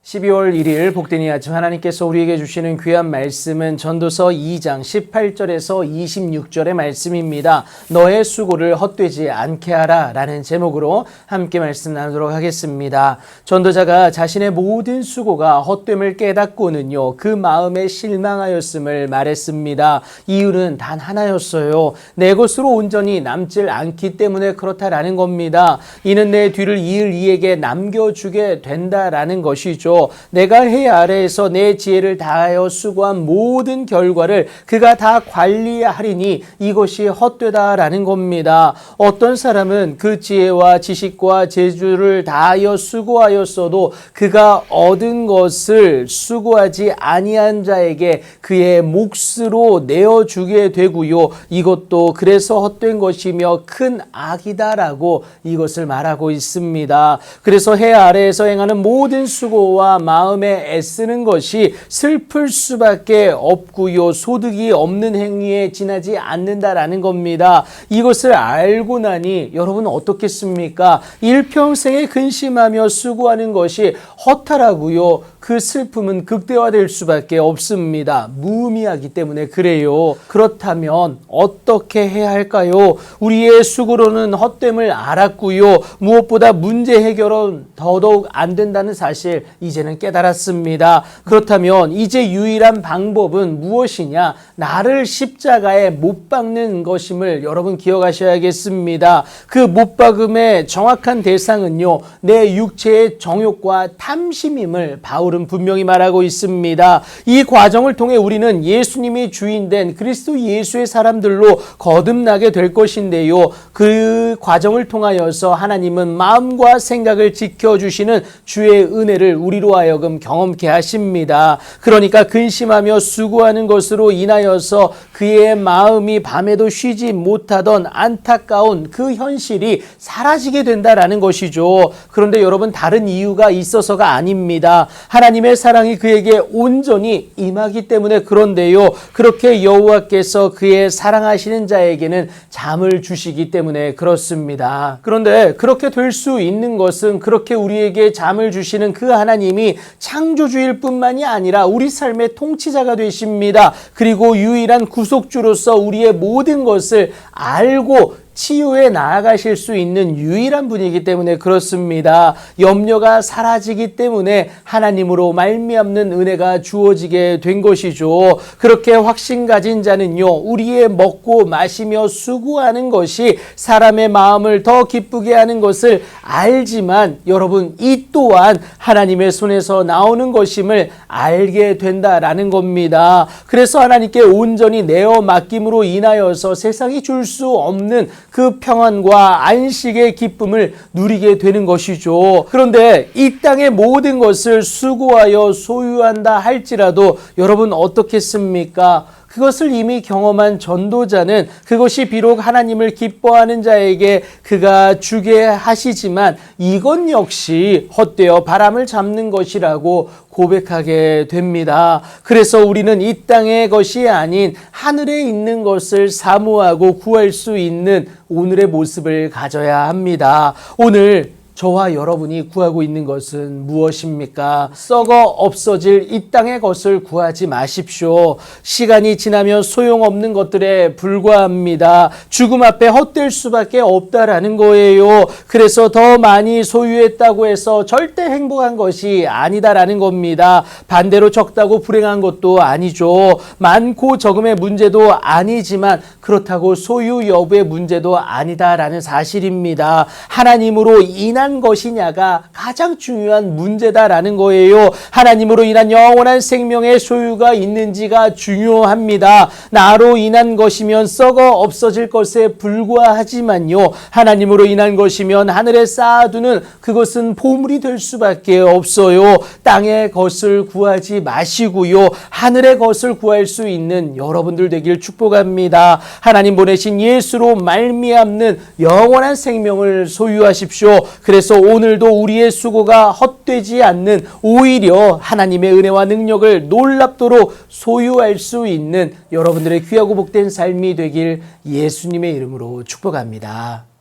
12월 1일 복된 이 아침 하나님께서 우리에게 주시는 귀한 말씀은 전도서 2장 18절에서 26절의 말씀입니다. 너의 수고를 헛되지 않게 하라 라는 제목으로 함께 말씀 나누도록 하겠습니다. 전도자가 자신의 모든 수고가 헛됨을 깨닫고는요, 그 마음에 실망하였음을 말했습니다. 이유는 단 하나였어요. 내 것으로 온전히 남질 않기 때문에 그렇다라는 겁니다. 이는 내 뒤를 이을 이에게 남겨주게 된다라는 것이죠. 내가 해 아래에서 내 지혜를 다하여 수고한 모든 결과를 그가 다 관리하리니 이것이 헛되다라는 겁니다. 어떤 사람은 그 지혜와 지식과 재주를 다하여 수고하였어도 그가 얻은 것을 수고하지 아니한 자에게 그의 몫으로 내어주게 되고요. 이것도 그래서 헛된 것이며 큰 악이다라고 이것을 말하고 있습니다. 그래서 해 아래에서 행하는 모든 수고와 마음에 애쓰는 것이 슬플 수밖에 없고요. 소득이 없는 행위에 지나지 않는다라는 겁니다. 이것을 알고 나니 여러분 어떻겠습니까? 일평생에 근심하며 수고하는 것이 허탈하고요. 그 슬픔은 극대화될 수밖에 없습니다. 무의미하기 때문에 그래요. 그렇다면 어떻게 해야 할까요? 우리의 수고로는 헛됨을 알았고요. 무엇보다 문제 해결은 더더욱 안 된다는 사실 이제는 깨달았습니다. 그렇다면 이제 유일한 방법은 무엇이냐? 나를 십자가에 못 박는 것임을 여러분 기억하셔야겠습니다. 그 못 박음의 정확한 대상은요, 내 육체의 정욕과 탐심임을 바울은 분명히 말하고 있습니다. 이 과정을 통해 우리는 예수님이 주인된 그리스도 예수의 사람들로 거듭나게 될 것인데요. 그 과정을 통하여서 하나님은 마음과 생각을 지켜주시는 주의 은혜를 우리로 하여금 경험케 하십니다. 그러니까 근심하며 수고하는 것으로 인하여서 그의 마음이 밤에도 쉬지 못하던 안타까운 그 현실이 사라지게 된다라는 것이죠. 그런데 여러분, 다른 이유가 있어서가 아닙니다. 하나님의 사랑이 그에게 온전히 임하기 때문에 그런데요. 그렇게 여호와께서 그의 사랑하시는 자에게는 잠을 주시기 때문에 그렇습니다. 그런데 그렇게 될 수 있는 것은 그렇게 우리에게 잠을 주시는 그 하나님이 창조주일 뿐만이 아니라 우리 삶의 통치자가 되십니다. 그리고 유일한 구속주로서 우리의 모든 것을 알고 치유해 나아가실 수 있는 유일한 분이기 때문에 그렇습니다. 염려가 사라지기 때문에 하나님으로 말미암는 은혜가 주어지게 된 것이죠. 그렇게 확신 가진 자는요, 우리의 먹고 마시며 수고하는 것이 사람의 마음을 더 기쁘게 하는 것을 알지만 여러분, 이 또한 하나님의 손에서 나오는 것임을 알게 된다라는 겁니다. 그래서 하나님께 온전히 내어 맡김으로 인하여서 세상이 줄 수 없는 그 평안과 안식의 기쁨을 누리게 되는 것이죠. 그런데 이 땅의 모든 것을 수고하여 소유한다 할지라도 여러분 어떻겠습니까? 그것을 이미 경험한 전도자는 그것이 비록 하나님을 기뻐하는 자에게 그가 주게 하시지만 이건 역시 헛되어 바람을 잡는 것이라고 고백하게 됩니다. 그래서 우리는 이 땅의 것이 아닌 하늘에 있는 것을 사모하고 구할 수 있는 오늘의 모습을 가져야 합니다. 오늘 저와 여러분이 구하고 있는 것은 무엇입니까? 썩어 없어질 이 땅의 것을 구하지 마십시오. 시간이 지나면 소용없는 것들에 불과합니다. 죽음 앞에 헛될 수밖에 없다라는 거예요. 그래서 더 많이 소유했다고 해서 절대 행복한 것이 아니다라는 겁니다. 반대로 적다고 불행한 것도 아니죠. 많고 적음의 문제도 아니지만 그렇다고 소유 여부의 문제도 아니다라는 사실입니다. 하나님으로 인한 것이냐가 가장 중요한 문제다라는 거예요. 하나님으로 인한 영원한 생명의 소유가 있는지가 중요합니다. 나로 인한 것이면 썩어 없어질 것에 불과하지만요, 하나님으로 인한 것이면 하늘에 쌓아두는 그것은 보물이 될 수밖에 없어요. 땅의 것을 구하지 마시고요, 하늘의 것을 구할 수 있는 여러분들 되길 축복합니다. 하나님 보내신 예수로 말미암는 영원한 생명을 소유하십시오. 그래서 오늘도 우리의 수고가 헛되지 않는, 오히려 하나님의 은혜와 능력을 놀랍도록 소유할 수 있는 여러분들의 귀하고 복된 삶이 되길 예수님의 이름으로 축복합니다.